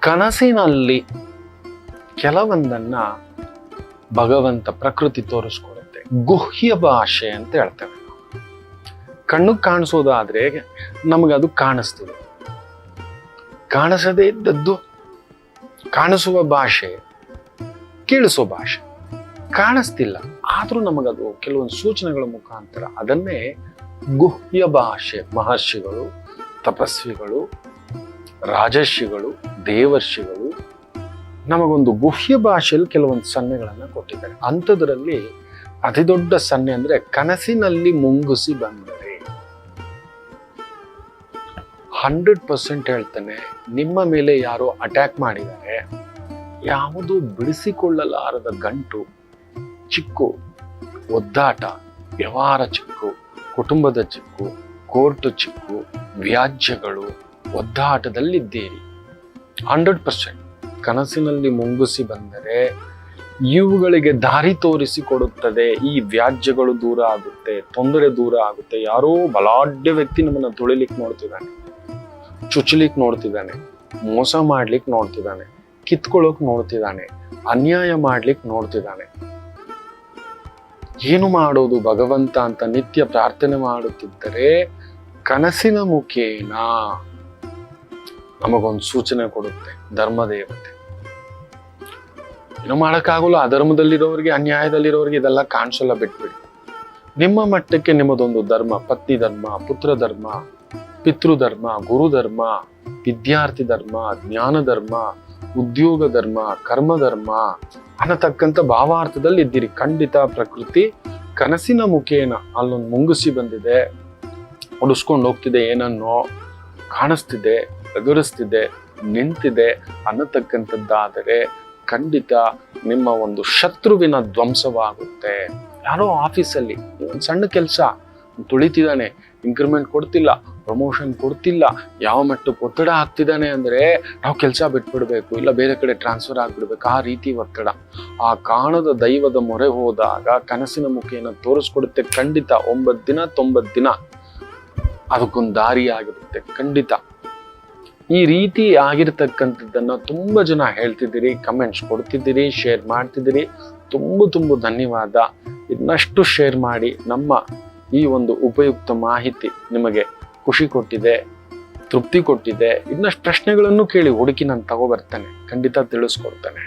ಕನಸಿನಲ್ಲಿ ಕೆಲವೊಂದನ್ನ ಭಗವಂತ ಪ್ರಕೃತಿ ತೋರಿಸ್ಕೊಡುತ್ತೆ. ಗುಹ್ಯ ಭಾಷೆ ಅಂತ ಹೇಳ್ತೇವೆ. ಕಣ್ಣು ಕಾಣಿಸೋದಾದ್ರೆ ನಮಗದು ಕಾಣಿಸ್ತದೆ. ಕಾಣಿಸದೇ ಇದ್ದದ್ದು ಕಾಣಿಸುವ ಭಾಷೆ, ಕೇಳಿಸೋ ಭಾಷೆ. ಕಾಣಿಸ್ತಿಲ್ಲ ಆದ್ರೂ ನಮಗದು ಕೆಲವೊಂದು ಸೂಚನೆಗಳ ಮುಖಾಂತರ ಅದನ್ನೇ ಗುಹ್ಯ ಭಾಷೆ. ಮಹರ್ಷಿಗಳು, ತಪಸ್ವಿಗಳು, ರಾಜರ್ಷಿಗಳು, ದೇವರ್ಷಿಗಳು ನಮಗೊಂದು ಗುಹ್ಯ ಭಾಷೆಯಲ್ಲಿ ಕೆಲವೊಂದು ಸನ್ನೆಗಳನ್ನ ಕೊಟ್ಟಿದ್ದಾರೆ. ಅಂಥದ್ರಲ್ಲಿ ಅತಿ ದೊಡ್ಡ ಸನ್ನೆ ಅಂದ್ರೆ ಕನಸಿನಲ್ಲಿ ಮುಂಗುಸಿ ಬಂದರೆ 100% ಹೇಳ್ತಾನೆ, ನಿಮ್ಮ ಮೇಲೆ ಯಾರೋ ಅಟ್ಯಾಕ್ ಮಾಡಿದ್ದಾರೆ, ಯಾವುದು ಬಿಡಿಸಿಕೊಳ್ಳಲಾರದ ಗಂಟು, ಚಿಕ್ಕು, ಒದ್ದಾಟ, ವ್ಯವಹಾರ ಚಿಕ್ಕು, ಕುಟುಂಬದ ಚಿಕ್ಕು, ಕೋರ್ಟ್ ಚಿಕ್ಕು, ವ್ಯಾಜ್ಯಗಳು, ಒದ್ದಾಟದಲ್ಲಿದ್ದೀರಿ. 100% ಕನಸಿನಲ್ಲಿ ಮುಂಗುಸಿ ಬಂದರೆ ಇವುಗಳಿಗೆ ದಾರಿ ತೋರಿಸಿಕೊಡುತ್ತದೆ. ಈ ವ್ಯಾಜ್ಯಗಳು ದೂರ ಆಗುತ್ತೆ, ತೊಂದರೆ ದೂರ ಆಗುತ್ತೆ. ಯಾರೋ ಬಲಾಢ್ಯ ವ್ಯಕ್ತಿ ನಮ್ಮನ್ನ ತುಳಿಲಿಕ್ಕೆ ನೋಡ್ತಿದ್ದಾನೆ, ಚುಚ್ಚಲಿಕ್ಕೆ ನೋಡ್ತಿದ್ದಾನೆ, ಮೋಸ ಮಾಡ್ಲಿಕ್ಕೆ ನೋಡ್ತಿದ್ದಾನೆ, ಕಿತ್ಕೊಳ್ಳೋಕ್ ನೋಡ್ತಿದ್ದಾನೆ, ಅನ್ಯಾಯ ಮಾಡ್ಲಿಕ್ಕೆ ನೋಡ್ತಿದ್ದಾನೆ. ಏನು ಮಾಡೋದು ಭಗವಂತ ಅಂತ ನಿತ್ಯ ಪ್ರಾರ್ಥನೆ ಮಾಡುತ್ತಿದ್ದರೆ ಕನಸಿನ ಮುಖೇನ ನಮಗೊಂದು ಸೂಚನೆ ಕೊಡುತ್ತೆ ಧರ್ಮದೇವತೆ. ಏನು ಮಾಡಕ್ಕಾಗಲ್ಲ. ಅಧರ್ಮದಲ್ಲಿರೋರಿಗೆ, ಅನ್ಯಾಯದಲ್ಲಿರೋರಿಗೆ ಇದೆಲ್ಲ ಕಾಣಿಸಲ್ಲ, ಬಿಟ್ಬಿಡಿ. ನಿಮ್ಮ ಮಟ್ಟಕ್ಕೆ ನಿಮ್ಮದೊಂದು ಧರ್ಮ, ಪತ್ನಿ ಧರ್ಮ, ಪುತ್ರ ಧರ್ಮ, ಪಿತೃಧರ್ಮ, ಗುರುಧರ್ಮ, ವಿದ್ಯಾರ್ಥಿ ಧರ್ಮ, ಜ್ಞಾನ ಧರ್ಮ, ಉದ್ಯೋಗ ಧರ್ಮ, ಕರ್ಮ ಧರ್ಮ ಅನ್ನತಕ್ಕಂಥ ಭಾವಾರ್ಥದಲ್ಲಿ ಇದ್ದೀರಿ. ಖಂಡಿತ ಪ್ರಕೃತಿ ಕನಸಿನ ಮುಖೇನ ಅಲ್ಲೊಂದು ಮುಂಗುಸಿ ಬಂದಿದೆ, ಉಡಿಸ್ಕೊಂಡು ಹೋಗ್ತಿದೆ, ಏನನ್ನೋ ಕಾಣಿಸ್ತಿದೆ, ಎದುರಿಸ್ತಿದೆ, ನಿಂತಿದೆ ಅನ್ನತಕ್ಕಂಥದ್ದಾದರೆ ಖಂಡಿತ ನಿಮ್ಮ ಒಂದು ಶತ್ರುವಿನ ಧ್ವಂಸವಾಗುತ್ತೆ. ಯಾರೋ ಆಫೀಸಲ್ಲಿ ಒಂದು ಸಣ್ಣ ಕೆಲಸ ತುಳಿತಿದ್ದಾನೆ, ಇನ್ಕ್ರಿಮೆಂಟ್ ಕೊಡ್ತಿಲ್ಲ, ಪ್ರಮೋಷನ್ ಕೊಡ್ತಿಲ್ಲ, ಯಾವ ಮಟ್ಟಕ್ಕೆ ಒತ್ತಡ ಆಗ್ತಿದ್ದಾನೆ ಅಂದ್ರೆ ನಾವು ಕೆಲಸ ಬಿಟ್ಬಿಡ್ಬೇಕು, ಇಲ್ಲ ಬೇರೆ ಕಡೆ ಟ್ರಾನ್ಸ್ಫರ್ ಆಗ್ಬಿಡ್ಬೇಕು, ಆ ರೀತಿ ಒತ್ತಡ. ಆ ಕಾಣದ ದೈವದ ಮೊರೆ ಹೋದಾಗ ಕನಸಿನ ಮುಖೇನ ತೋರಿಸ್ಕೊಡುತ್ತೆ. ಖಂಡಿತ 9 ದಿನ 90 ದಿನ ಅದಕ್ಕೊಂದು ದಾರಿ ಆಗಿರುತ್ತೆ. ಖಂಡಿತ ಈ ರೀತಿ ಆಗಿರ್ತಕ್ಕಂಥದ್ದನ್ನ ತುಂಬಾ ಜನ ಹೇಳ್ತಿದ್ದೀರಿ, ಕಮೆಂಟ್ಸ್ ಕೊಡ್ತಿದ್ದೀರಿ, ಶೇರ್ ಮಾಡ್ತಿದ್ದೀರಿ. ತುಂಬ ಧನ್ಯವಾದ. ಇನ್ನಷ್ಟು ಶೇರ್ ಮಾಡಿ. ನಮ್ಮ ಈ ಒಂದು ಉಪಯುಕ್ತ ಮಾಹಿತಿ ನಿಮಗೆ ಖುಷಿ ಕೊಟ್ಟಿದೆ, ತೃಪ್ತಿ ಕೊಟ್ಟಿದೆ, ಇನ್ನಷ್ಟು ಪ್ರಶ್ನೆಗಳನ್ನು ಕೇಳಿ ಹುಡುಕಿ ನಾನು ತಗೋಬರ್ತೇನೆ, ಖಂಡಿತ ತಿಳಿಸ್ಕೊಡ್ತೇನೆ.